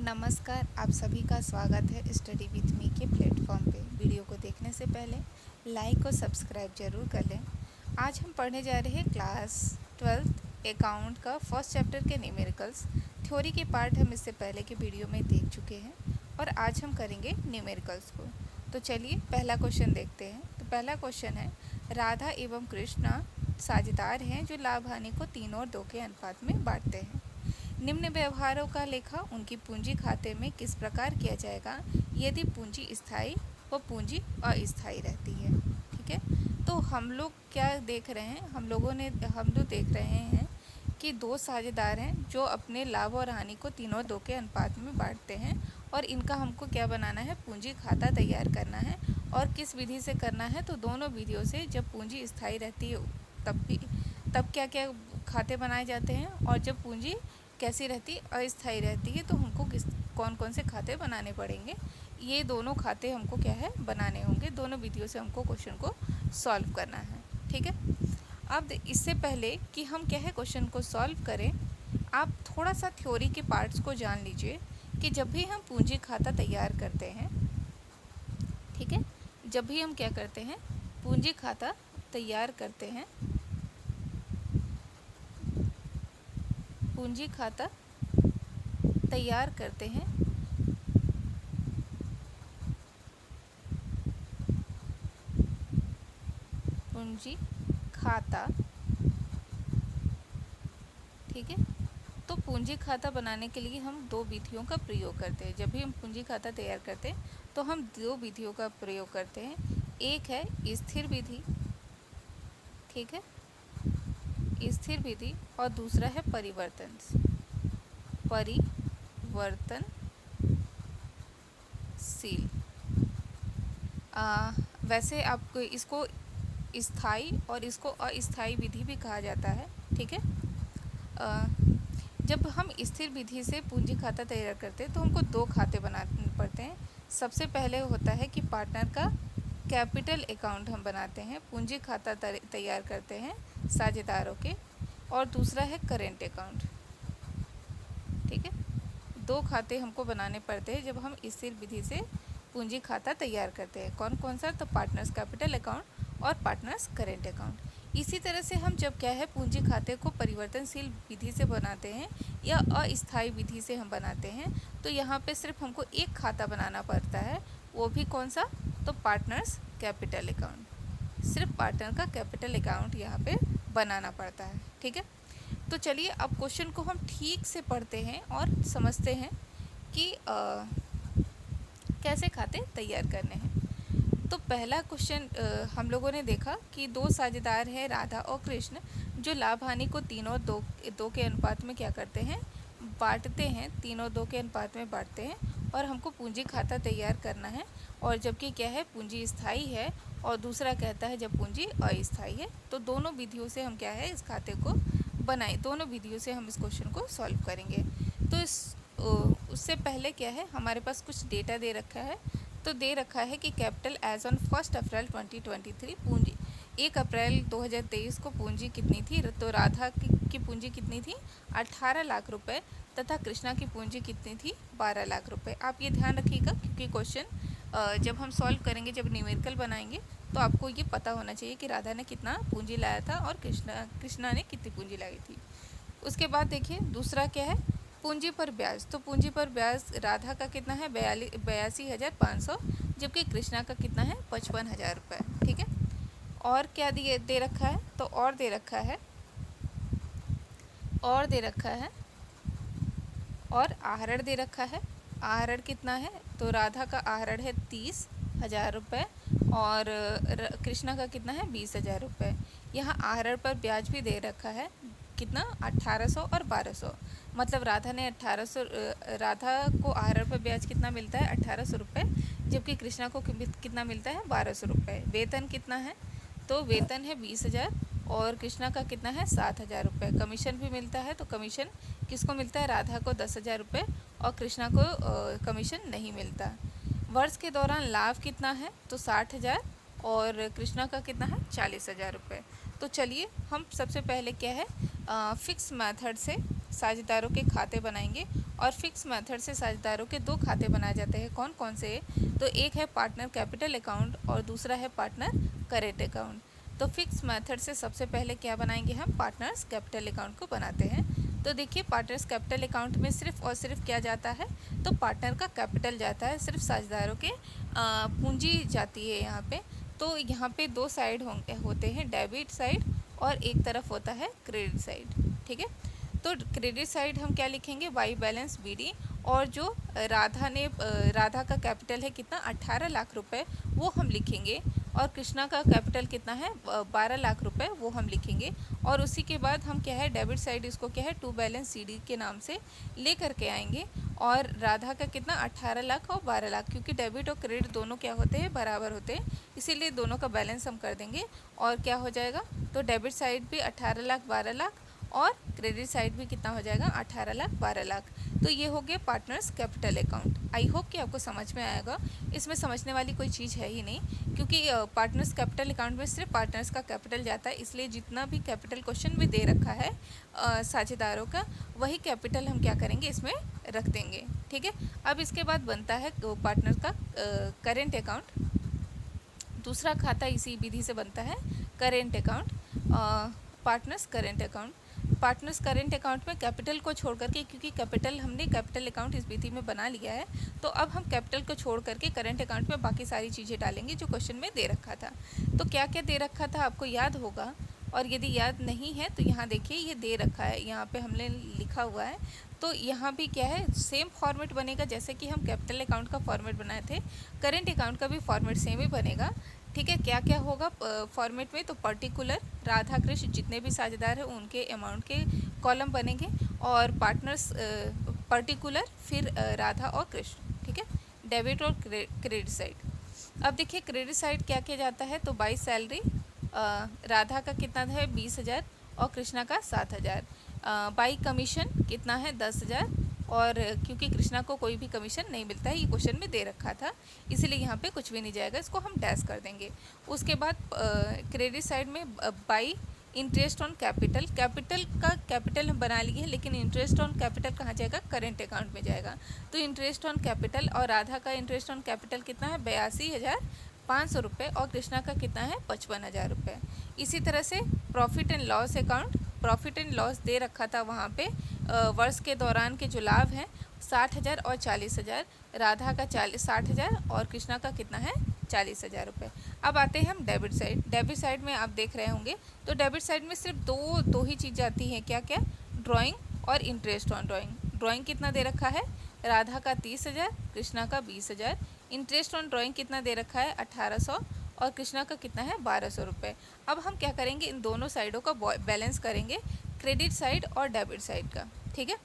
नमस्कार, आप सभी का स्वागत है स्टडी विथ मी के प्लेटफॉर्म पे। वीडियो को देखने से पहले लाइक और सब्सक्राइब जरूर कर लें। आज हम पढ़ने जा रहे हैं क्लास 12th अकाउंट का फर्स्ट चैप्टर के न्यूमेरिकल्स। थ्योरी के पार्ट हम इससे पहले के वीडियो में देख चुके हैं और आज हम करेंगे न्यूमेरिकल्स को। तो चलिए पहला क्वेश्चन देखते हैं। तो पहला क्वेश्चन है, राधा एवं कृष्णा साझेदार हैं जो लाभ हानि को 3 और 2 के अनुपात में बांटते हैं। निम्न व्यवहारों का लेखा उनकी पूंजी खाते में किस प्रकार किया जाएगा यदि पूंजी स्थायी व पूंजी अस्थायी रहती है। ठीक है, तो हम लोग क्या देख रहे हैं, हम लोग देख रहे हैं कि दो साझेदार हैं जो अपने लाभ और हानि को 3 और 2 के अनुपात में बांटते हैं और इनका हमको क्या बनाना है, पूंजी खाता तैयार करना है। और किस विधि से करना है, तो दोनों विधियों से। जब पूंजी स्थायी रहती है तब क्या क्या खाते बनाए जाते हैं, और जब पूंजी कैसी रहती, अस्थायी रहती है, तो हमको कौन कौन से खाते बनाने पड़ेंगे। ये दोनों खाते हमको क्या है, बनाने होंगे। दोनों विधियों से हमको क्वेश्चन को सॉल्व करना है। ठीक है, अब इससे पहले कि हम क्या है क्वेश्चन को सॉल्व करें, आप थोड़ा सा थ्योरी के पार्ट्स को जान लीजिए कि जब भी हम पूंजी खाता तैयार करते हैं, ठीक है, जब भी हम क्या करते हैं, पूंजी खाता तैयार करते हैं, पूंजी खाता तैयार करते हैं, पूंजी खाता, ठीक है। तो पूंजी खाता बनाने के लिए हम दो विधियों का प्रयोग करते हैं। जब भी हम पूंजी खाता तैयार करते हैं तो हम दो विधियों का प्रयोग करते हैं। एक है स्थिर विधि, ठीक है, स्थिर विधि, और दूसरा है परिवर्तनशील। वैसे आपको इसको स्थायी और इसको अस्थायी विधि भी कहा जाता है। ठीक है, जब हम स्थिर विधि से पूंजी खाता तैयार करते हैं तो हमको दो खाते बनाने पड़ते हैं। सबसे पहले होता है कि पार्टनर का कैपिटल अकाउंट हम बनाते हैं, पूंजी खाता तैयार करते हैं साझेदारों के, और दूसरा है करेंट अकाउंट। ठीक है, दो खाते हमको बनाने पड़ते हैं जब हम स्थिर विधि से पूंजी खाता तैयार करते हैं। कौन कौन सा, तो पार्टनर्स कैपिटल अकाउंट और पार्टनर्स करेंट अकाउंट। इसी तरह से हम जब क्या है पूंजी खाते को परिवर्तनशील विधि से बनाते हैं या अस्थायी विधि से हम बनाते हैं, तो यहाँ पे सिर्फ हमको एक खाता बनाना पड़ता है। वो भी कौन सा, तो पार्टनर्स कैपिटल अकाउंट। सिर्फ पार्टनर का कैपिटल अकाउंट यहाँ पे बनाना पड़ता है। ठीक है, तो चलिए अब क्वेश्चन को हम ठीक से पढ़ते हैं और समझते हैं कि कैसे खाते तैयार करने हैं। तो पहला क्वेश्चन हम लोगों ने देखा कि दो साझेदार हैं राधा और कृष्ण, जो लाभ हानि को 3 और 2 के अनुपात में क्या करते हैं, बांटते हैं। 3 और 2 के अनुपात में बांटते हैं, और हमको पूंजी खाता तैयार करना है। और जबकि क्या है, पूंजी स्थायी है, और दूसरा कहता है जब पूंजी अस्थायी है। तो दोनों विधियों से हम क्या है इस खाते को बनाए, दोनों विधियों से हम इस क्वेश्चन को सॉल्व करेंगे। तो उससे पहले क्या है, हमारे पास कुछ डेटा दे रखा है। तो दे रखा है कि कैपिटल एज ऑन 1 अप्रैल 2023, पूंजी 1 अप्रैल 2023 को पूंजी कितनी थी, तो राधा की पूंजी कितनी थी, 18 लाख रुपए, तथा कृष्णा की पूंजी कितनी थी, 12 लाख रुपए। आप ये ध्यान रखिएगा, क्योंकि क्वेश्चन जब हम सॉल्व करेंगे, जब न्यूमेरिकल बनाएंगे, तो आपको ये पता होना चाहिए कि राधा ने कितना पूंजी लाया था और कृष्णा ने कितनी पूंजी लाई थी। उसके बाद देखिए दूसरा क्या है, पूंजी पर ब्याज। तो पूंजी पर ब्याज राधा का कितना है, 82,500, जबकि कृष्णा का कितना है, 55,000 रुपये। ठीक है, और क्या दे रखा है, तो और दे रखा है, और आहरण दे रखा है। आहरण कितना है, तो राधा का आहरण है 30,000 रुपये, और कृष्णा का कितना है, 20,000 रुपये। यहाँ आहरण पर ब्याज भी दे रखा है, कितना, 1800 और 1200। मतलब राधा को आहरण पर ब्याज कितना मिलता है, 1800 रुपये, जबकि कृष्णा को कितना मिलता है, 1200 रुपये। वेतन कितना है, तो वेतन है 20,000, और कृष्णा का कितना है, 7,000 रुपये। कमीशन भी मिलता है, तो कमीशन किसको मिलता है, राधा को 10,000 रुपये, और कृष्णा को कमीशन नहीं मिलता। वर्ष के दौरान लाभ कितना है, तो 60,000, और कृष्णा का कितना है, 40,000 रुपये। तो चलिए हम सबसे पहले क्या है फिक्स मेथड से साझेदारों के खाते बनाएंगे और फिक्स मेथड से साझेदारों के दो खाते बनाए जाते हैं। कौन कौन से? तो एक है पार्टनर कैपिटल अकाउंट और दूसरा है पार्टनर करेंट अकाउंट। तो फिक्स मेथड से सबसे पहले क्या बनाएंगे हम? पार्टनर्स कैपिटल अकाउंट को बनाते हैं। तो देखिए पार्टनर्स कैपिटल अकाउंट में सिर्फ और सिर्फ क्या जाता है? तो पार्टनर का कैपिटल जाता है, सिर्फ साझेदारों के पूंजी जाती है यहाँ पे। तो यहाँ पे दो साइड होते हैं, डेबिट साइड और एक तरफ होता है क्रेडिट साइड। ठीक है, तो क्रेडिट साइड हम क्या लिखेंगे? By balance BD। और जो राधा का कैपिटल है कितना? 18 लाख रुपए, वो हम लिखेंगे। और कृष्णा का कैपिटल कितना है? 12 लाख रुपए, वो हम लिखेंगे। और उसी के बाद हम क्या है, डेबिट साइड इसको क्या है, टू बैलेंस CD के नाम से ले करके आएंगे। और राधा का कितना? 18 लाख और 12 लाख, क्योंकि डेबिट और क्रेडिट दोनों क्या होते हैं? बराबर होते हैं, इसीलिए दोनों का बैलेंस हम कर देंगे। और क्या हो जाएगा? तो डेबिट साइड भी 18 लाख 12 लाख और क्रेडिट साइड भी कितना हो जाएगा? 18 लाख 12 लाख। तो ये हो गया partners capital account. I hope कि आपको समझ में आएगा। इसमें समझने वाली कोई चीज़ है ही नहीं, क्योंकि पार्टनर्स कैपिटल अकाउंट में सिर्फ पार्टनर्स का कैपिटल जाता है, इसलिए जितना भी कैपिटल क्वेश्चन में दे रखा है साझेदारों का, वही कैपिटल हम क्या करेंगे? इसमें रख देंगे। ठीक है, अब इसके बाद बनता है पार्टनर का करेंट अकाउंट। दूसरा खाता इसी विधि से बनता है, current account, partners current account. Partners current account में कैपिटल को छोड़ करके, क्योंकि कैपिटल हमने कैपिटल अकाउंट इस विधि में बना लिया है, तो अब हम कैपिटल को छोड़ करके करेंट अकाउंट में बाकी सारी चीज़ें डालेंगे जो क्वेश्चन में दे रखा था। तो क्या क्या दे रखा था आपको याद होगा, और यदि याद नहीं है तो यहाँ देखिए ये दे रखा है, यहाँ पे हमने लिखा हुआ है। तो यहाँ भी क्या है, सेम फॉर्मेट बनेगा जैसे कि हम कैपिटल अकाउंट का फॉर्मेट बनाए थे, करेंट अकाउंट का भी फॉर्मेट सेम ही बनेगा। ठीक है, क्या क्या होगा फॉर्मेट में? तो पर्टिकुलर, राधा कृष्ण जितने भी साझेदार हैं उनके अमाउंट के कॉलम बनेंगे, और पार्टनर्स पर्टिकुलर, फिर राधा और कृष्ण। ठीक है, डेबिट और क्रेडिट साइड। अब देखिए क्रेडिट साइड क्या किया जाता है? तो बाई सैलरी, राधा का कितना है? 20,000 और कृष्णा का 7,000। बाई कमीशन कितना है? 10,000। और क्योंकि कृष्णा को कोई भी कमीशन नहीं मिलता है, ये क्वेश्चन में दे रखा था, इसलिए यहाँ पे कुछ भी नहीं जाएगा, इसको हम डैश कर देंगे। उसके बाद क्रेडिट साइड में by interest on capital, capital का कैपिटल हम बना लिए हैं, लेकिन इंटरेस्ट ऑन कैपिटल कहाँ जाएगा? करेंट अकाउंट में जाएगा। तो इंटरेस्ट ऑन कैपिटल, और राधा का इंटरेस्ट ऑन कैपिटल कितना है? 82,500 रुपये, और कृष्णा का कितना है? 55,000 रुपये। इसी तरह से profit and loss account, profit and loss दे रखा था वहाँ पे, वर्ष के दौरान के जो लाभ हैं 60,000 और 40,000, राधा का 60,000 और कृष्णा का कितना है? 40,000 रुपये। अब आते हैं हम डेबिट साइड। डेबिट साइड में आप देख रहे होंगे, तो डेबिट साइड में सिर्फ दो ही चीज़ आती हैं, क्या क्या? ड्राइंग और इंटरेस्ट ऑन ड्राइंग। ड्राइंग कितना दे रखा है? राधा का 30,000, कृष्णा का 20,000। इंटरेस्ट ऑन ड्राइंग कितना दे रखा है? 1,800, और कृष्णा का कितना है? 1,200 रुपये। अब हम क्या करेंगे? इन दोनों साइडों का बैलेंस करेंगे, क्रेडिट साइड और डेबिट साइड का। ठीक है,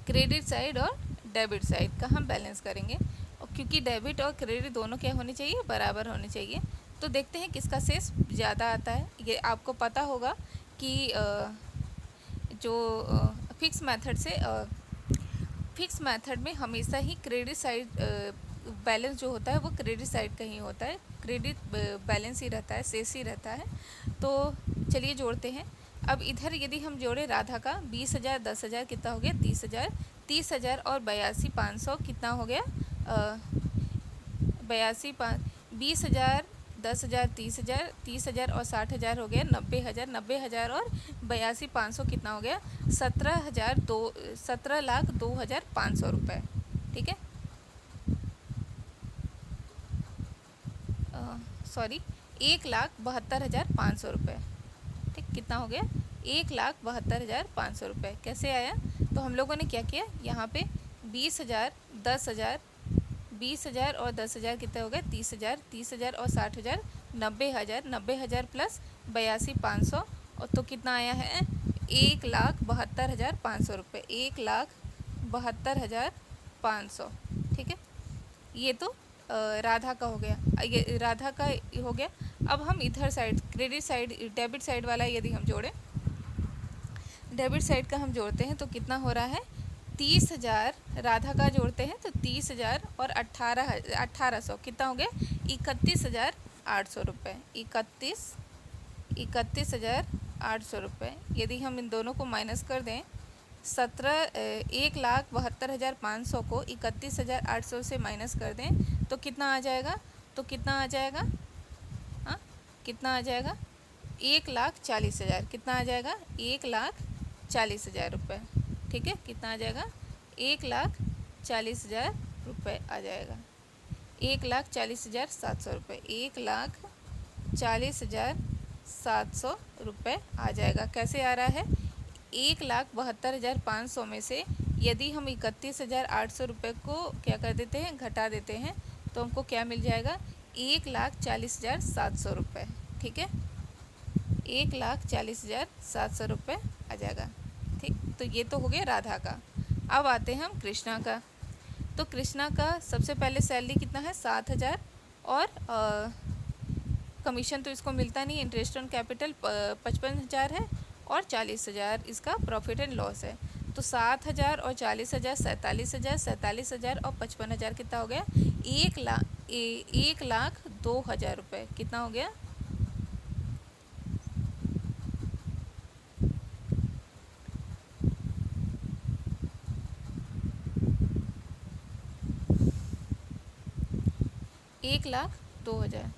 क्रेडिट साइड और डेबिट साइड का हम बैलेंस करेंगे, और क्योंकि डेबिट और क्रेडिट दोनों क्या होने चाहिए? बराबर होने चाहिए। तो देखते हैं किसका शेष ज़्यादा आता है। ये आपको पता होगा कि जो फिक्स मेथड में हमेशा ही क्रेडिट साइड बैलेंस जो होता है वो क्रेडिट साइड का ही होता है, क्रेडिट बैलेंस ही रहता है, शेष ही रहता है। तो चलिए जोड़ते हैं। अब इधर यदि हम जोड़े राधा का 20,000 10,000 कितना हो गया? 30,000, 30,000 और 82,500 कितना हो गया? 20,000 10,000 30,000, 30,000 और 60,000 हो गया 90,000, 90,000 और 82,500 कितना हो गया? 17,02,500 रुपये। ठीक है, सॉरी 1,72,500 रुपये। ठीक, कितना हो गया? 1,72,500 रुपये। कैसे आया? तो हम लोगों ने क्या किया, यहाँ पे 20,000 10,000, 20,000 और 10,000 कितने हो गए? 30,000, 30,000 और 60,000 90,000, 90,000 प्लस 82,500, और तो कितना आया है? 1,72,500 रुपये, 1,72,500। ठीक है, ये तो राधा का हो गया, ये राधा का हो गया। अब हम इधर side credit side debit side वाला यदि हम जोड़ें, डेबिट साइड का हम जोड़ते हैं तो कितना हो रहा है? 30,000 राधा का जोड़ते हैं तो 30,000 और 18,000 कितना हो गया? 31,800 रुपये। 31,800 800 रुपये, यदि हम इन दोनों को माइनस कर दें 1,72,500 को 31,800 से माइनस कर दें तो कितना आ जाएगा? हाँ, कितना आ जाएगा? 1,40,000। कितना आ जाएगा? 1,40,000 रुपये। ठीक है, कितना आ जाएगा? 1,40,000 रुपये आ जाएगा। 1,40,700 रुपये, 1,40,700 रुपये आ जाएगा। कैसे आ रहा है? 1,72,500 में से यदि हम 31,800 रुपये को क्या कर देते हैं? घटा देते हैं तो हमको क्या मिल जाएगा? 1,40,700 रुपये। ठीक है, 1,40,700 रुपये आ जाएगा। ठीक, तो ये तो हो गया राधा का। अब आते हैं हम कृष्णा का। तो कृष्णा का सबसे पहले सैलरी कितना है? 7,000 और कमीशन तो इसको मिलता नहीं, इंटरेस्ट ऑन कैपिटल 55,000 है और 40,000 इसका प्रॉफिट एंड लॉस है। तो 7,000 और 40,000 47,000, 47,000 और 55,000 कितना हो गया? 1,02,000 रुपये। कितना हो गया? 1,02,000।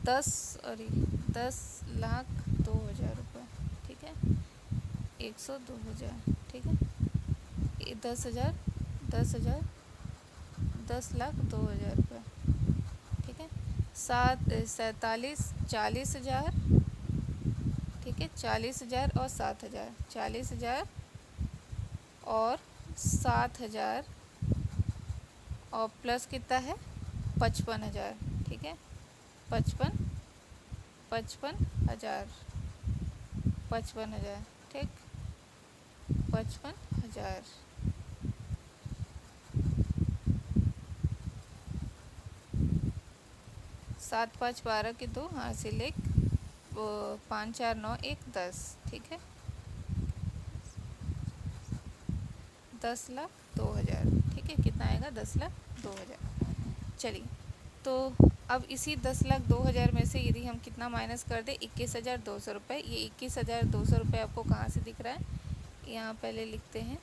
10,02,000 रुपये। ठीक है, 102,000। ठीक है, 10,000 10,000 10,02,000 रुपये। ठीक है, 40,000। ठीक है, 40,000 और 7,000, 40,000 और 7,000 और प्लस कितना है? 55,000। ठीक है, 55,000। ठीक, 55,000। 7 5 12 की 2 हासिल 1, 5 4 9 1 10। ठीक है, 10,02,000। ठीक है, कितना आएगा? 10,02,000। चलिए, तो अब इसी 10,02,000 में से यदि हम कितना माइनस कर दें? 21,200 रुपये। ये 21,200 रुपये आपको कहाँ से दिख रहा है? यहाँ पहले लिखते हैं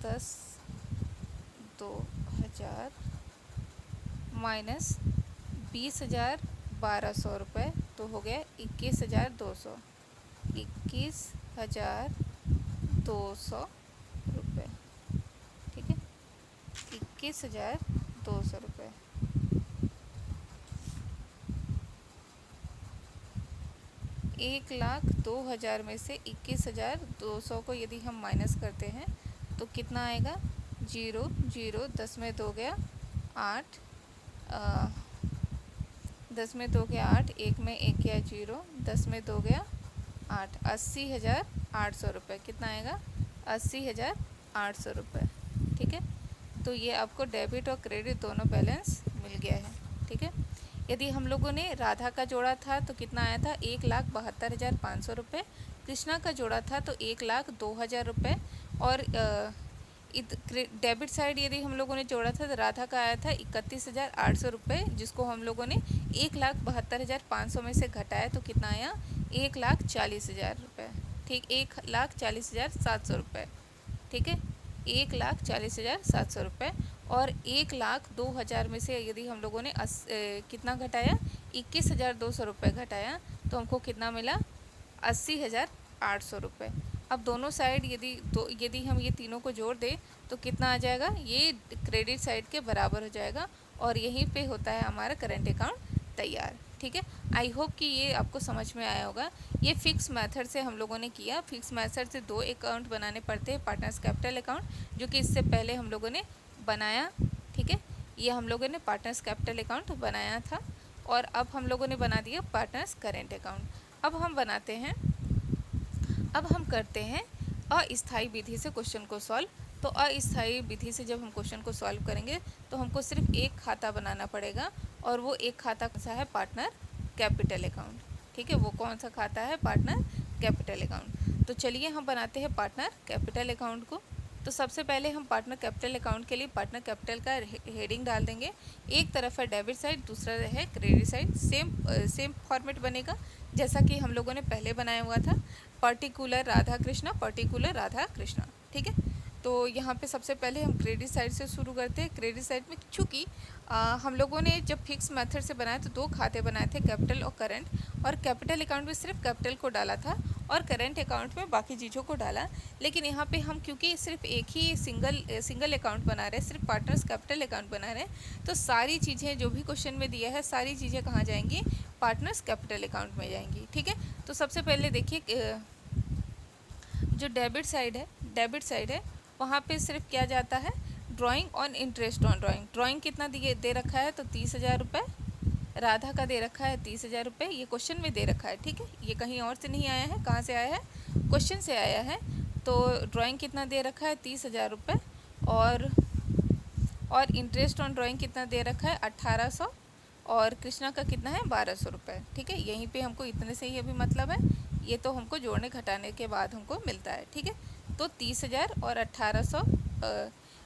10,02,000 माइनस 20,1200 रुपये, तो हो गया 21,200। 21,200 रुपये। ठीक है, 21,200 रुपये। 1,02,000 में से 21,200 को यदि हम माइनस करते हैं तो कितना आएगा? 0 0, 10 में 2 गया 8, 10 में 2 गया 8, 1 में 1 गया 0, 10 में 2 गया 8, 80,800 रुपये। कितना आएगा? 80,800 रुपये। ठीक है, तो ये आपको डेबिट और क्रेडिट दोनों बैलेंस मिल गया है। ठीक है, यदि हम लोगों ने राधा का जोड़ा था तो कितना आया था? 1,72,500 रुपये। कृष्णा का जोड़ा था तो 1,02,000 रुपये। और डेबिट साइड यदि हम लोगों ने जोड़ा था तो राधा का आया था 31,800 रुपये, जिसको हम लोगों ने 1,72,500 में से घटाया तो कितना आया? 1,40,000 रुपये। ठीक, 1,40,700 रुपये। ठीक है, 1,40,700 रुपये। और 1,02,000 में से यदि हम लोगों ने कितना घटाया? 21,200 रुपये घटाया तो हमको कितना मिला? 80,800 रुपये। अब दोनों साइड यदि हम ये तीनों को जोड़ दें तो कितना आ जाएगा? ये क्रेडिट साइड के बराबर हो जाएगा और यहीं पे होता है हमारा करंट अकाउंट तैयार। ठीक है, आई होप कि ये आपको समझ में आया होगा। ये फिक्स मेथड से हम लोगों ने किया। फिक्स मेथड से 2 अकाउंट बनाने पड़ते हैं, पार्टनर्स कैपिटल अकाउंट, जो कि इससे पहले हम लोगों ने बनाया। ठीक है, ये हम लोगों ने पार्टनर्स कैपिटल अकाउंट बनाया था और अब हम लोगों ने बना दिया पार्टनर्स करेंट अकाउंट। अब हम करते हैं अस्थायी विधि से क्वेश्चन को सॉल्व। तो अस्थायी विधि से जब हम क्वेश्चन को सॉल्व करेंगे तो हमको सिर्फ एक खाता बनाना पड़ेगा और वो एक खाता कौन सा है? Partner capital account. ठीक है, वो कौन सा खाता है? Partner capital account. तो चलिए हम बनाते हैं पार्टनर कैपिटल अकाउंट को। तो सबसे पहले हम पार्टनर कैपिटल अकाउंट के लिए पार्टनर कैपिटल का हेडिंग डाल देंगे। एक तरफ है डेबिट साइड, दूसरा है क्रेडिट साइड। सेम फॉर्मेट बनेगा जैसा कि हम लोगों ने पहले बनाया हुआ था, पर्टिकुलर राधा कृष्णा, पर्टिकुलर राधा कृष्णा। ठीक है, तो यहाँ पे सबसे पहले हम क्रेडिट साइड से शुरू करते हैं। क्रेडिट साइड में चूँकि हम लोगों ने जब फिक्स मेथड से बनाया तो 2 खाते बनाए थे, कैपिटल और करंट, और कैपिटल अकाउंट में सिर्फ कैपिटल को डाला था और करंट अकाउंट में बाकी चीज़ों को डाला। लेकिन यहाँ पे हम क्योंकि सिर्फ एक ही सिंगल अकाउंट बना रहे हैं, सिर्फ पार्टनर्स कैपिटल अकाउंट बना रहे हैं, तो सारी चीज़ें जो भी क्वेश्चन में दिया है सारी चीज़ें कहाँ जाएंगी, पार्टनर्स कैपिटल अकाउंट में जाएंगी। ठीक है, तो सबसे पहले देखिए जो डेबिट साइड है वहाँ पे सिर्फ क्या जाता है, drawing on interest on drawing. Drawing कितना दे रखा है, तो 30,000 रुपये राधा का दे रखा है, 30,000 रुपये, ये क्वेश्चन में दे रखा है। ठीक है, ये कहीं और से नहीं आया है, कहाँ से आया है, क्वेश्चन से आया है। तो ड्राइंग कितना दे रखा है, 30,000 रुपये, और इंटरेस्ट ऑन ड्राइंग कितना दे रखा है, 1800, और कृष्णा का कितना है, 1200 रुपये। ठीक है, यहीं पे हमको इतने से ही अभी मतलब है, ये तो हमको जोड़ने घटाने के बाद हमको मिलता है। ठीक है, तो 30,000 और 1800।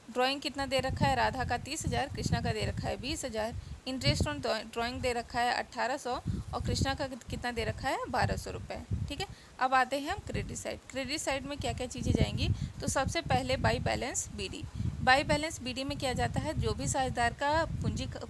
ड्राइंग कितना दे रखा है, राधा का 30,000, कृष्णा का दे रखा है 20,000। इंटरेस्ट ऑन ड्राइंग दे रखा है 1800 और कृष्णा का कितना दे रखा है, 1200 रुपये। ठीक है, अब आते हैं हम क्रेडिट साइड। क्रेडिट साइड में क्या क्या चीज़ें जाएंगी, तो सबसे पहले by balance BD. By balance BD में क्या जाता है, जो भी साझेदार का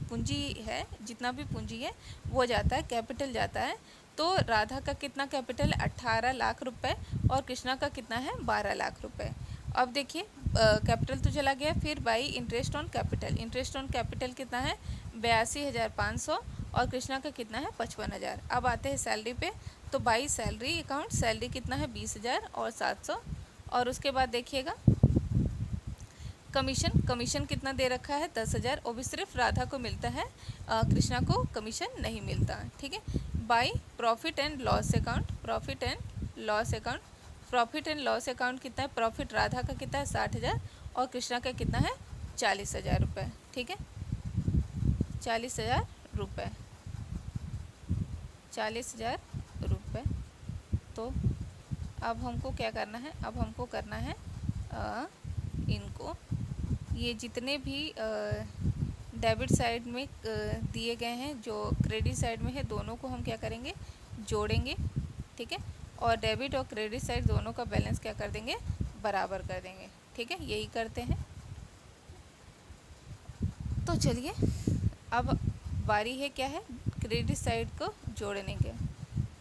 पूंजी है, जितना भी पूंजी है वो जाता है, कैपिटल जाता है। तो राधा का कितना कैपिटल, 18 लाख रुपए, और कृष्णा का कितना है, 12 लाख रुपए। अब देखिए कैपिटल तो चला गया, फिर by interest on capital. Interest on capital कितना है, 82,500, और कृष्णा का कितना है, 55,000। अब आते हैं सैलरी पे, तो बाई सैलरी अकाउंट, सैलरी कितना है, 20,000 और 700। और उसके बाद देखिएगा कमीशन कितना दे रखा है, 10,000, वो भी सिर्फ राधा को मिलता है, कृष्णा को कमीशन नहीं मिलता। ठीक है, by profit and loss account, profit and loss account कितना है, प्रॉफिट राधा का कितना है, 60,000, और कृष्णा का कितना है, 40,000 रुपये। ठीक है, 40,000 रुपये, 40,000 रुपये। तो अब हमको क्या करना है, अब हमको करना है इनको, ये जितने भी डेबिट साइड में दिए गए हैं, जो क्रेडिट साइड में है, दोनों को हम क्या करेंगे, जोड़ेंगे। ठीक है, और डेबिट और क्रेडिट साइड दोनों का बैलेंस क्या कर देंगे, बराबर कर देंगे। ठीक है, यही करते हैं। तो चलिए अब बारी है क्या है, क्रेडिट साइड को जोड़ने के।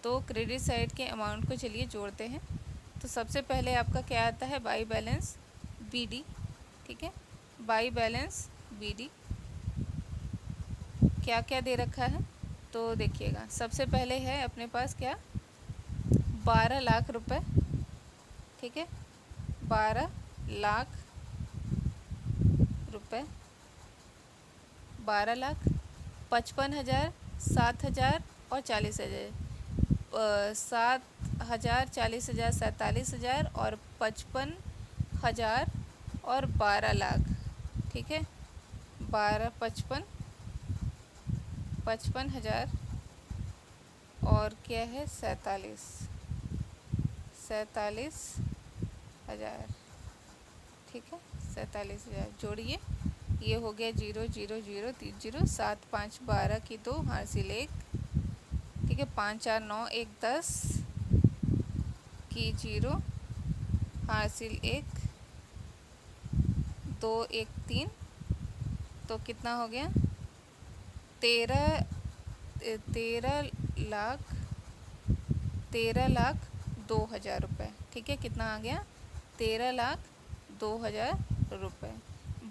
तो क्रेडिट साइड के अमाउंट को चलिए जोड़ते हैं। तो सबसे पहले आपका क्या आता है, बाई बैलेंस बीडी। ठीक है, बाई बैलेंस बीडी क्या क्या दे रखा है, तो देखिएगा सबसे पहले है अपने पास क्या, 12 लाख रुपए। ठीक है, 12 लाख रुपए, 12 लाख, 55,000, 7,000 और 40,000, 7,000, 40,000, 47,000 और 55,000 और 12 लाख। ठीक है, 55,000 और क्या है, 47,000। ठीक है, 47,000 जोड़िए, ये हो गया 0 0 0 3 0, 7 5 12 की 2 हासिल 1। ठीक है, 5 4 9 1 10 की 0 हासिल 1, 2 1 3, तो कितना हो गया, 13 लाख 2,000 रुपये। ठीक है, कितना आ गया, 13 लाख 2,000 रुपये।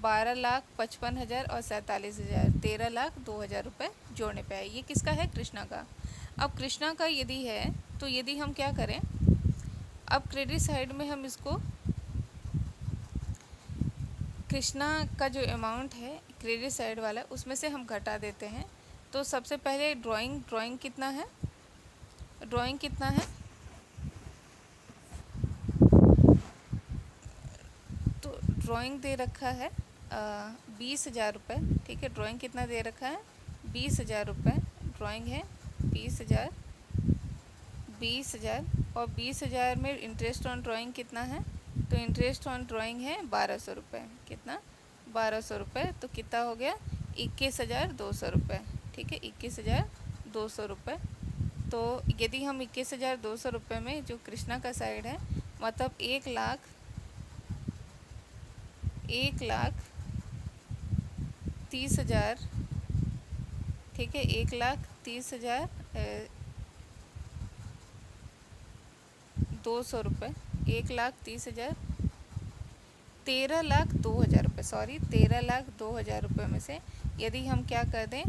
12 लाख 55,000 और 47,000, 13 लाख 2,000 रुपये जोड़ने पे है। ये किसका है, कृष्णा का। अब कृष्णा का यदि है, तो यदि हम क्या करें, अब क्रेडिट साइड में हम इसको, कृष्णा का जो अमाउंट है क्रेडिट साइड वाला, उसमें से हम घटा देते हैं। तो सबसे पहले ड्राइंग कितना है, ड्राइंग कितना है, तो ड्राइंग दे रखा है 20,000 रुपये। ठीक है, ड्राइंग कितना दे रखा है, 20,000 रुपये। ड्राइंग है 20,000 और 20,000 में इंटरेस्ट ऑन ड्राइंग कितना है, तो इंटरेस्ट ऑन ड्राइंग है 1200 रुपये। कितना? 1200 रुपये। तो कितना हो गया? 21,200 रुपये। ठीक है, 21,200 रुपये। तो यदि हम 21,200 रुपये में जो कृष्णा का साइड है, मतलब 1,30,000, ठीक है, 1,30,200 रुपये, 1,30,000, 13,02,000 रुपये, सॉरी 13,02,000 रुपये में से यदि हम क्या कर दें,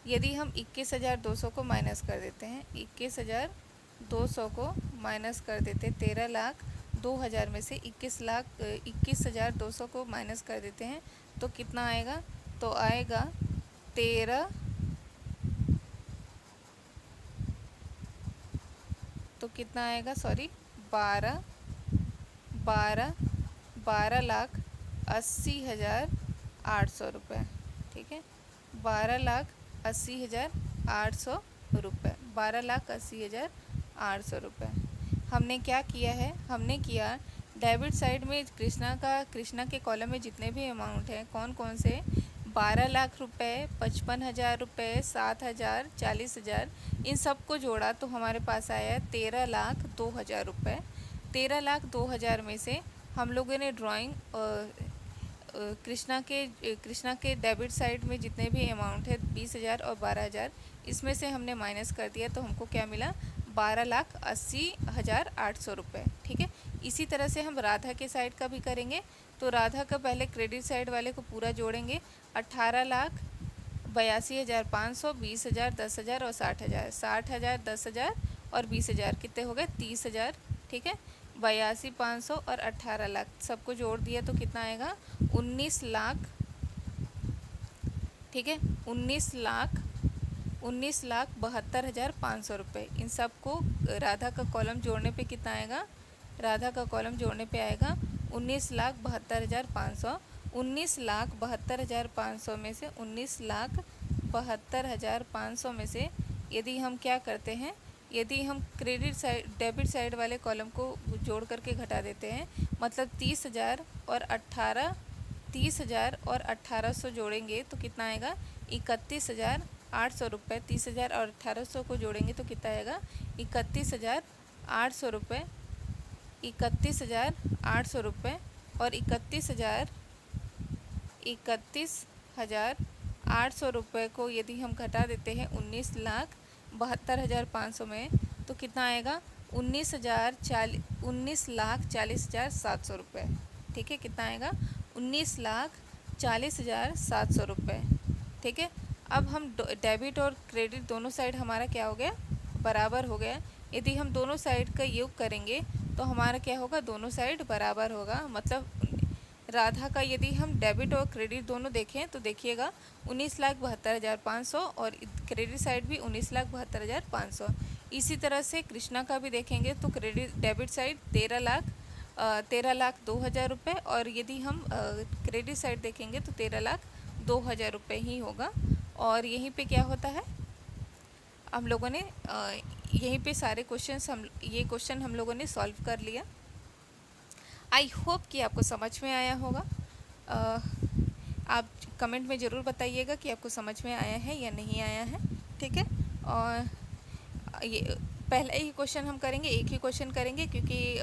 यदि हम 21,200 को माइनस कर देते हैं, 21,200 को माइनस कर देते हैं 13,02,000 में से 21,200 को माइनस कर देते हैं, तो कितना आएगा? तो आएगा 13, तो कितना आएगा, सॉरी 12,80,800 रुपये। ठीक है, 12,80,800 रुपये, 12,80,800 रुपये। हमने क्या किया है? हमने किया डेबिट साइड में कृष्णा के कॉलम में जितने भी अमाउंट हैं, कौन कौन से, 12 लाख रुपए, 55,000 रुपये, 7,000, 40,000, इन सब को जोड़ा तो हमारे पास आया 13,02,000 रुपये। 13,02,000 में से हम लोगों ने ड्राइंग कृष्णा के डेबिट साइड में जितने भी अमाउंट है 20,000 और 12,000, इसमें से हमने माइनस कर दिया, तो हमको क्या मिला? 12,80,800 रुपये। ठीक है, इसी तरह से हम राधा के साइड का भी करेंगे। तो राधा का पहले क्रेडिट साइड वाले को पूरा जोड़ेंगे, 18,82,500, 20,000, 10,000 और 60,000, 60,000, 10,000 और 20,000, कितने हो गए? 30,000। ठीक है, 82,500 और 18 लाख सबको जोड़ दिया तो कितना आएगा? 19 लाख। ठीक है, 19,72,500 रुपये। इन सबको राधा का कॉलम जोड़ने पे कितना आएगा? राधा का कॉलम जोड़ने पे आएगा 19,72,500। 19,72,500 में से 19,72,500 में से यदि हम क्या करते हैं, यदि हम डेबिट साइड वाले कॉलम को जोड़ करके घटा देते हैं, मतलब 30,000 और 18,00 जोड़ेंगे तो कितना आएगा? 31,800 रुपये। 30,000 और 1800 को जोड़ेंगे तो कितना आएगा? 31,800 रुपये। 31,800 रुपये और 31,800 रुपये को यदि हम घटा देते हैं 19,72,500 में, तो कितना आएगा? 19,40,700 रुपये। ठीक है, कितना आएगा? 19,40,700 रुपये। ठीक है, अब हम डेबिट और क्रेडिट दोनों साइड हमारा क्या हो गया? बराबर हो गया। यदि हम दोनों साइड का योग करेंगे तो हमारा क्या होगा? दोनों साइड बराबर होगा। मतलब राधा का यदि हम डेबिट और क्रेडिट दोनों देखें तो देखिएगा 19,72,500 और क्रेडिट साइड भी 19,72,500। इसी तरह से कृष्णा का भी देखेंगे तो डेबिट साइड 13,02,000 रुपये और यदि हम क्रेडिट साइड देखेंगे तो 13,02,000 रुपये ही होगा। और यहीं पे क्या होता है, हम लोगों ने यहीं पे सारे ये क्वेश्चन हम लोगों ने सॉल्व कर लिया। आई होप कि आपको समझ में आया होगा। आप कमेंट में ज़रूर बताइएगा कि आपको समझ में आया है या नहीं आया है। ठीक है, और ये पहला ही क्वेश्चन हम करेंगे, एक ही क्वेश्चन करेंगे क्योंकि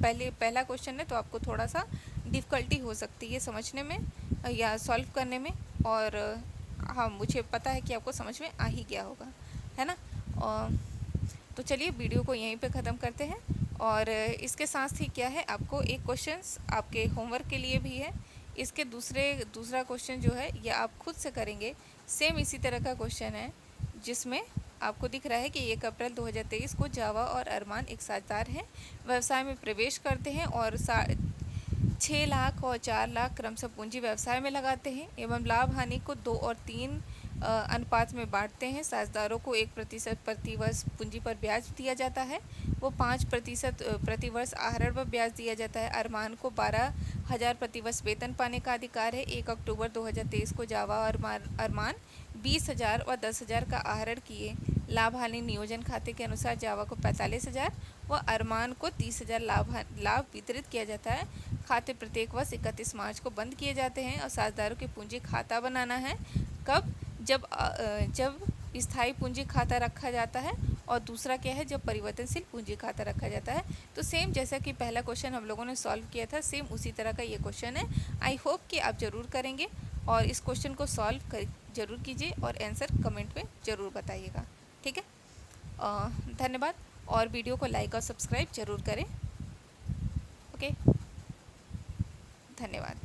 पहला क्वेश्चन है तो आपको थोड़ा सा डिफ़िकल्टी हो सकती है समझने में या सॉल्व करने में। और हाँ, मुझे पता है कि आपको समझ में आ ही गया होगा, है ना। और तो चलिए वीडियो को यहीं पे ख़त्म करते हैं। और इसके साथ ही क्या है, आपको एक क्वेश्चंस आपके होमवर्क के लिए भी है। इसके दूसरा क्वेश्चन जो है ये आप खुद से करेंगे। सेम इसी तरह का क्वेश्चन है जिसमें आपको दिख रहा है कि 1 अप्रैल 2023 को जावा और अरमान एक साझेदार हैं, व्यवसाय में प्रवेश करते हैं और 6 लाख और 4 लाख क्रमशः पूंजी व्यवसाय में लगाते हैं एवं लाभ हानि को 2 और 3 अनुपात में बांटते हैं। साझेदारों को 1% प्रतिवर्ष पूंजी पर ब्याज दिया जाता है, वो 5% प्रतिवर्ष आहरण पर ब्याज दिया जाता है। अरमान को 12,000 प्रतिवर्ष वेतन पाने का अधिकार है। 1 अक्टूबर 2023 को जावा और अरमान 20,000 और 10,000 का आहरण किए। लाभ हानि नियोजन खाते के अनुसार जावा को 45,000 व अरमान को 30,000 लाभ वितरित किया जाता है। खाते प्रत्येक वर्ष 31 मार्च को बंद किए जाते हैं और साझेदारों के पूंजी खाता बनाना है कब? जब स्थायी पूंजी खाता रखा जाता है, और दूसरा क्या है, जब परिवर्तनशील पूंजी खाता रखा जाता है। तो सेम जैसा कि पहला क्वेश्चन हम लोगों ने सॉल्व किया था, सेम उसी तरह का ये क्वेश्चन है। आई होप कि आप ज़रूर करेंगे और इस क्वेश्चन को सॉल्व कर जरूर कीजिए और आंसर कमेंट में ज़रूर बताइएगा। ठीक है, धन्यवाद, और वीडियो को लाइक और सब्सक्राइब जरूर करें। ओके, धन्यवाद।